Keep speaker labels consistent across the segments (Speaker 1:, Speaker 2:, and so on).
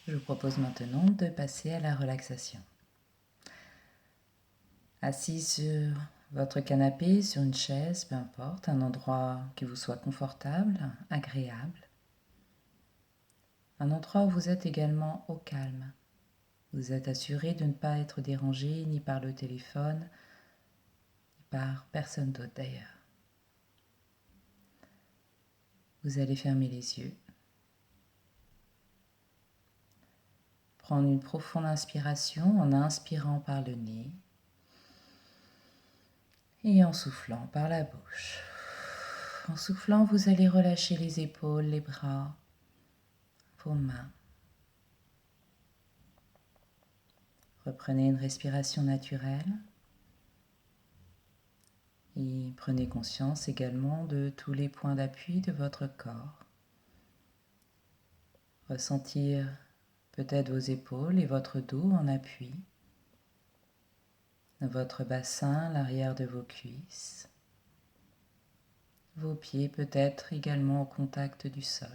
Speaker 1: Je vous propose maintenant de passer à la relaxation. Assis sur votre canapé, sur une chaise, peu importe, un endroit qui vous soit confortable, agréable. Un endroit où vous êtes également au calme. Vous êtes assuré de ne pas être dérangé ni par le téléphone, ni par personne d'autre d'ailleurs. Vous allez fermer les yeux. Prendre une profonde inspiration en inspirant par le nez et en soufflant par la bouche. En soufflant, vous allez relâcher les épaules, les bras, vos mains. Reprenez une respiration naturelle et prenez conscience également de tous les points d'appui de votre corps. Ressentir peut-être vos épaules et votre dos en appui, votre bassin, l'arrière de vos cuisses, vos pieds peut-être également au contact du sol.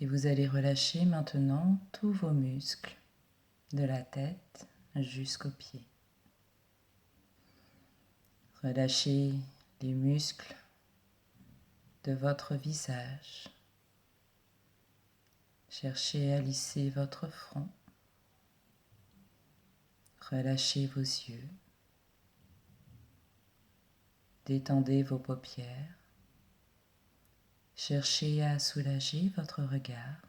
Speaker 1: Et vous allez relâcher maintenant tous vos muscles, de la tête jusqu'aux pieds. Relâchez les muscles de votre visage. Cherchez à lisser votre front. Relâchez vos yeux. Détendez vos paupières. Cherchez à soulager votre regard.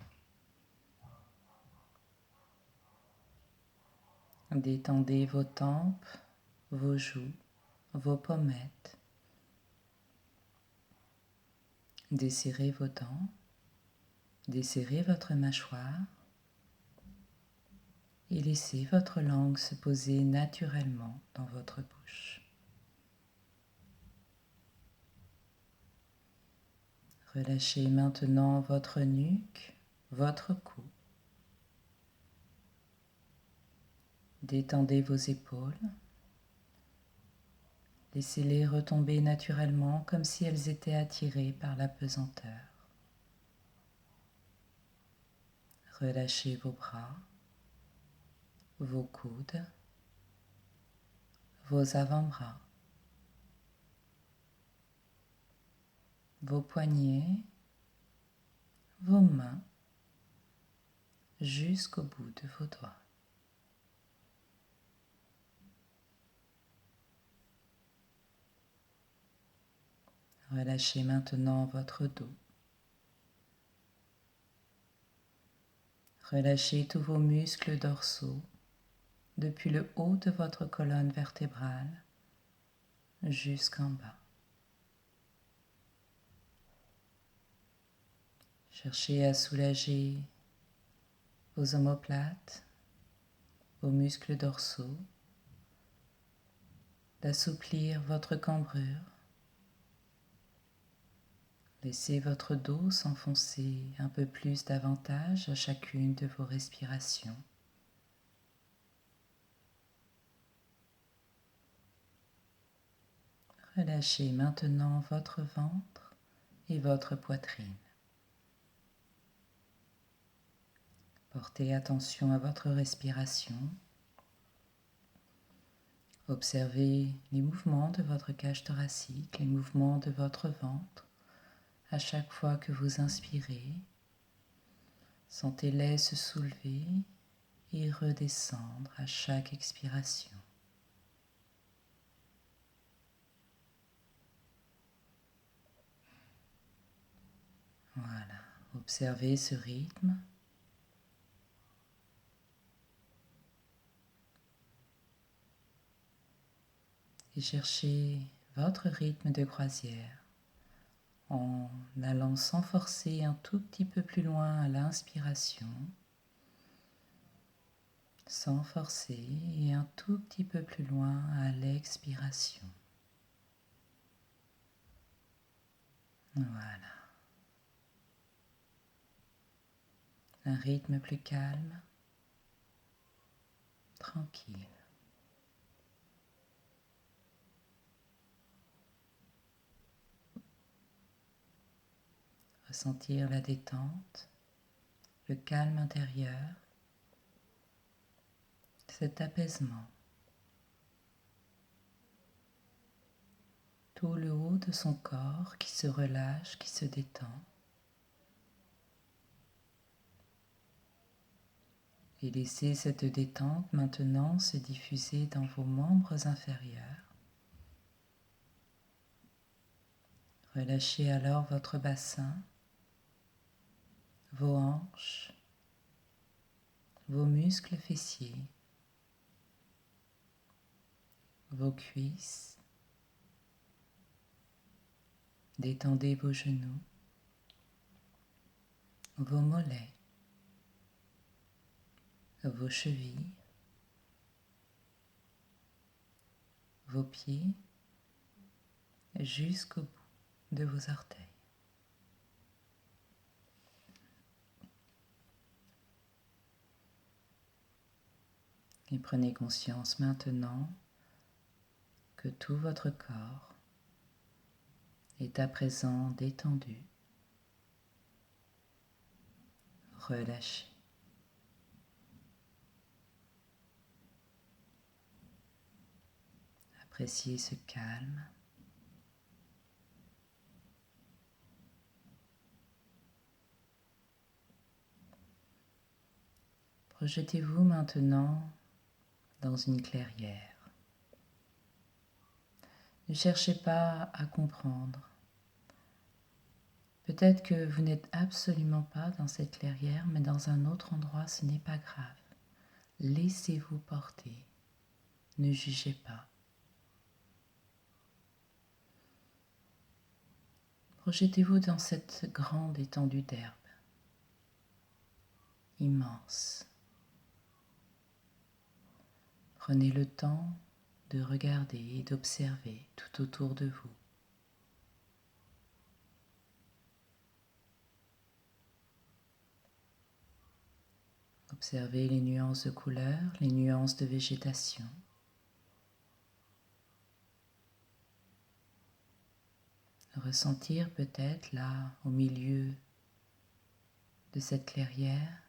Speaker 1: Détendez vos tempes, vos joues, vos pommettes. Desserrez vos dents. Desserrez votre mâchoire. Et laissez votre langue se poser naturellement dans votre bouche. Relâchez maintenant votre nuque, votre cou. Détendez vos épaules. Laissez-les retomber naturellement comme si elles étaient attirées par la pesanteur. Relâchez vos bras, vos coudes, vos avant-bras, vos poignets, vos mains, jusqu'au bout de vos doigts. Relâchez maintenant votre dos. Relâchez tous vos muscles dorsaux depuis le haut de votre colonne vertébrale jusqu'en bas. Cherchez à soulager vos omoplates, vos muscles dorsaux, d'assouplir votre cambrure. Laissez votre dos s'enfoncer un peu plus davantage à chacune de vos respirations. Relâchez maintenant votre ventre et votre poitrine. Portez attention à votre respiration. Observez les mouvements de votre cage thoracique, les mouvements de votre ventre. À chaque fois que vous inspirez, sentez-les se soulever et redescendre à chaque expiration. Voilà, observez ce rythme. Et cherchez votre rythme de croisière en allant sans forcer un tout petit peu plus loin à l'inspiration, sans forcer et un tout petit peu plus loin à l'expiration. Voilà. Un rythme plus calme, tranquille. Ressentir la détente, le calme intérieur, cet apaisement. Tout le haut de son corps qui se relâche, qui se détend. Et laissez cette détente maintenant se diffuser dans vos membres inférieurs. Relâchez alors votre bassin, vos hanches, vos muscles fessiers, vos cuisses. Détendez vos genoux, vos mollets, vos chevilles, vos pieds jusqu'au bout de vos orteils. Et prenez conscience maintenant que tout votre corps est à présent détendu, relâché. Appréciez ce calme. Projetez-vous maintenant dans une clairière. Ne cherchez pas à comprendre. Peut-être que vous n'êtes absolument pas dans cette clairière, mais dans un autre endroit, ce n'est pas grave. Laissez-vous porter. Ne jugez pas. Projetez-vous dans cette grande étendue d'herbe, immense. Prenez le temps de regarder et d'observer tout autour de vous. Observez les nuances de couleurs, les nuances de végétation. Ressentir peut-être là, au milieu de cette clairière,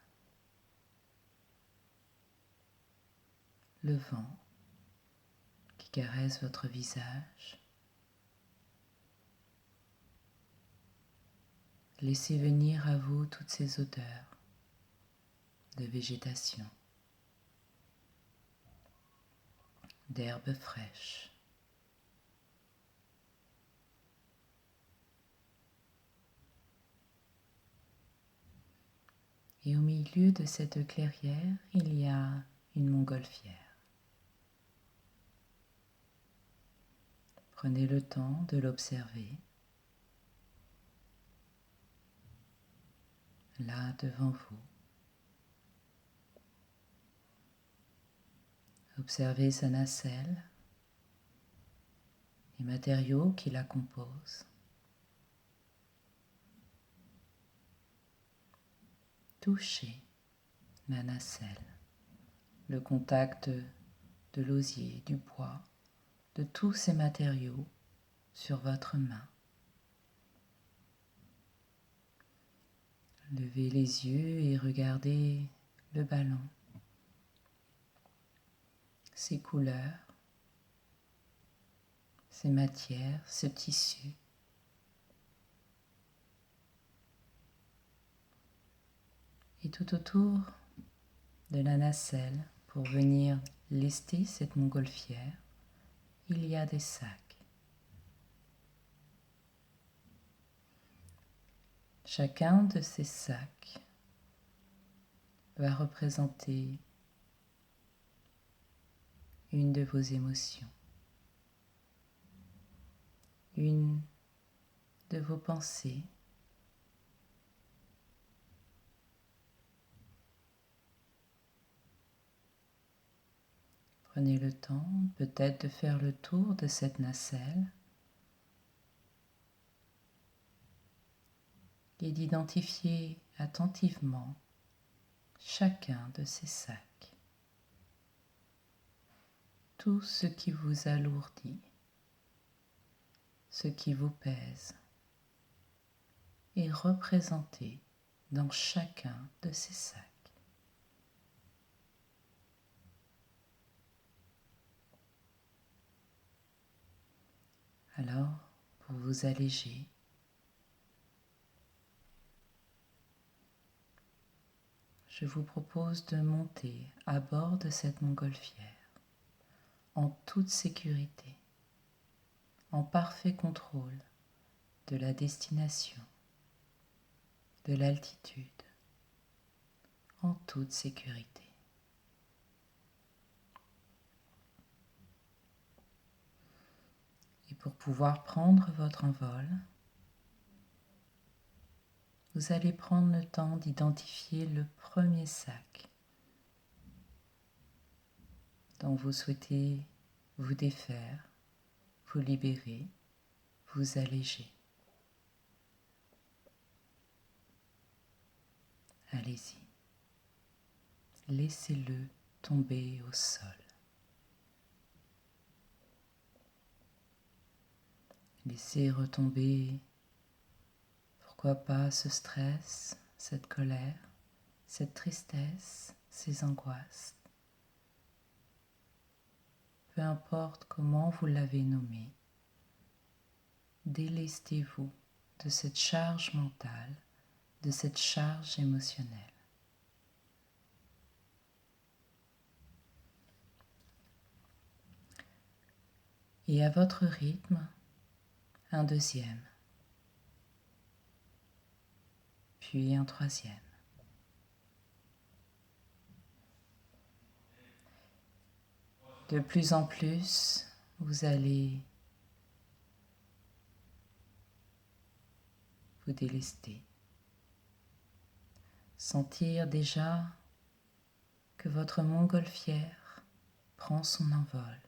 Speaker 1: le vent qui caresse votre visage. Laissez venir à vous toutes ces odeurs de végétation, d'herbes fraîches. Et au milieu de cette clairière, il y a une montgolfière. Prenez le temps de l'observer, là devant vous. Observez sa nacelle, les matériaux qui la composent. Touchez la nacelle, le contact de l'osier, du bois, de tous ces matériaux sur votre main. Levez les yeux et regardez le ballon, ses couleurs, ses matières, ce tissu. Et tout autour de la nacelle, pour venir lester cette montgolfière, il y a des sacs. Chacun de ces sacs va représenter une de vos émotions, une de vos pensées, prenez le temps peut-être de faire le tour de cette nacelle et d'identifier attentivement chacun de ces sacs, tout ce qui vous alourdit, ce qui vous pèse, et est représenté dans chacun de ces sacs. Alors, pour vous alléger, je vous propose de monter à bord de cette montgolfière en toute sécurité, en parfait contrôle de la destination, de l'altitude, en toute sécurité. Et pour pouvoir prendre votre envol, vous allez prendre le temps d'identifier le premier sac dont vous souhaitez vous défaire, vous libérer, vous alléger. Allez-y. Laissez-le tomber au sol. Laissez retomber, pourquoi pas, ce stress, cette colère, cette tristesse, ces angoisses. Peu importe comment vous l'avez nommé, délestez-vous de cette charge mentale, de cette charge émotionnelle. Et à votre rythme, un deuxième, puis un troisième. De plus en plus, vous allez vous délester. Sentir déjà que votre montgolfière prend son envol,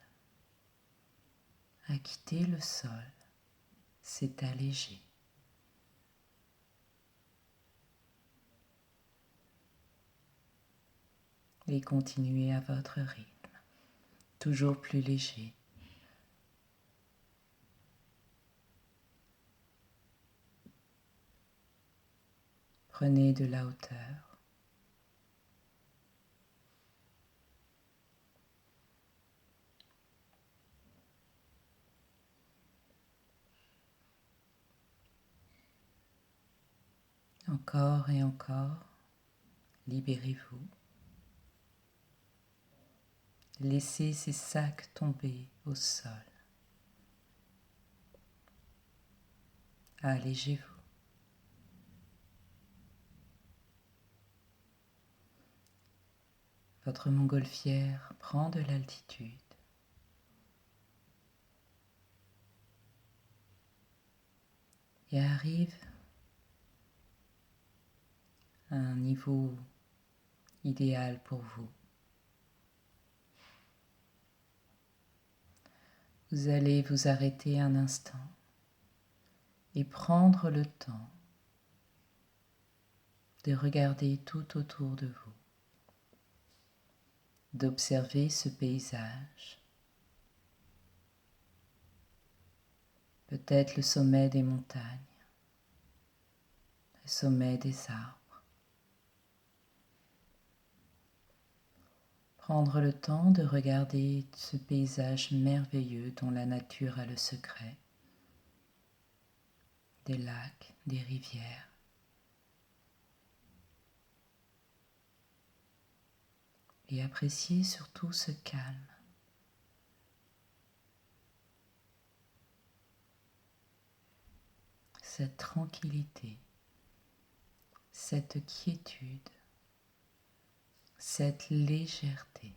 Speaker 1: a quitté le sol, s'est allégé. Et continuez à votre rythme, toujours plus léger. Prenez de la hauteur. Encore et encore, libérez-vous. Laissez ces sacs tomber au sol. Allégez-vous. Votre montgolfière prend de l'altitude. Et arrive à un niveau idéal pour vous. Vous allez vous arrêter un instant et prendre le temps de regarder tout autour de vous, d'observer ce paysage, peut-être le sommet des montagnes, le sommet des arbres. Prendre le temps de regarder ce paysage merveilleux dont la nature a le secret, des lacs, des rivières. Et apprécier surtout ce calme. Cette tranquillité, cette quiétude, cette légèreté.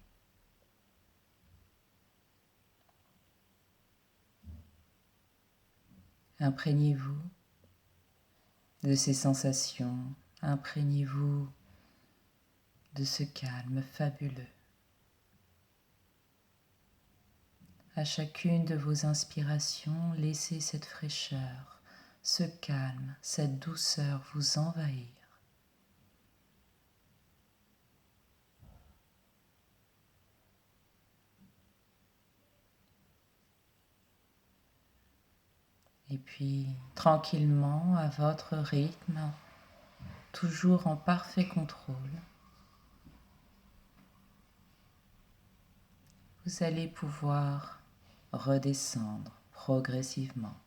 Speaker 1: Imprégnez-vous de ces sensations, imprégnez-vous de ce calme fabuleux. À chacune de vos inspirations, laissez cette fraîcheur, ce calme, cette douceur vous envahir. Et puis, tranquillement, à votre rythme, toujours en parfait contrôle, vous allez pouvoir redescendre progressivement,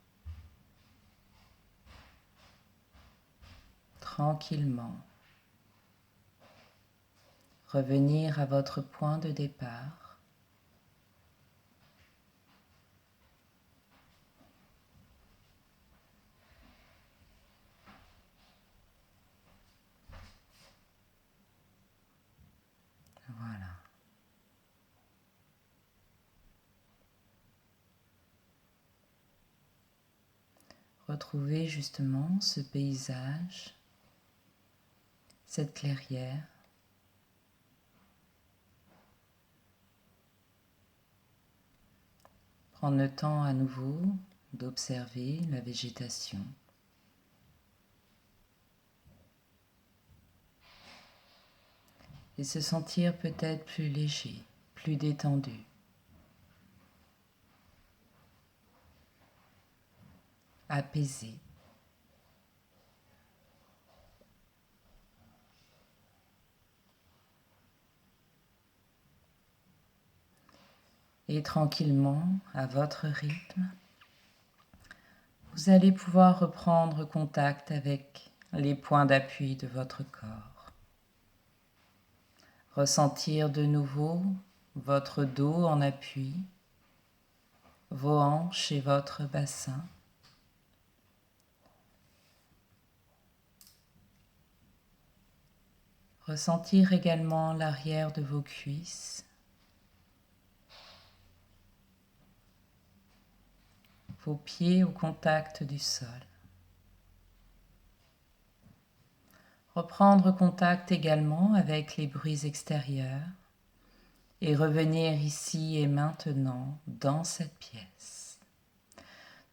Speaker 1: tranquillement, revenir à votre point de départ. Voilà. Retrouvez justement ce paysage, cette clairière. Prendre le temps à nouveau d'observer la végétation. Et se sentir peut-être plus léger, plus détendu. Apaisé. Et tranquillement, à votre rythme, vous allez pouvoir reprendre contact avec les points d'appui de votre corps. Ressentir de nouveau votre dos en appui, vos hanches et votre bassin. Ressentir également l'arrière de vos cuisses, vos pieds au contact du sol. Reprendre contact également avec les bruits extérieurs et revenir ici et maintenant dans cette pièce.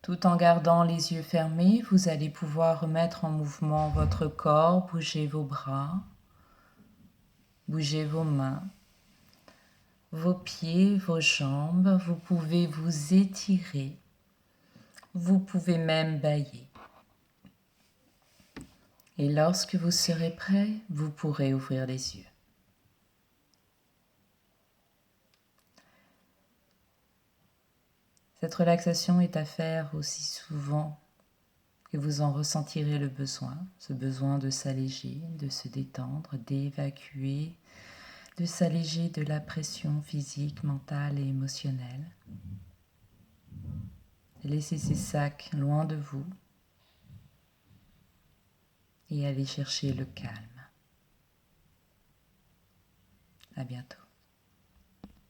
Speaker 1: Tout en gardant les yeux fermés, vous allez pouvoir remettre en mouvement votre corps, bouger vos bras, bouger vos mains, vos pieds, vos jambes. Vous pouvez vous étirer, vous pouvez même bâiller. Et lorsque vous serez prêt, vous pourrez ouvrir les yeux. Cette relaxation est à faire aussi souvent que vous en ressentirez le besoin, ce besoin de s'alléger, de se détendre, d'évacuer, de s'alléger de la pression physique, mentale et émotionnelle. Laissez ces sacs loin de vous et allez chercher le calme. À bientôt.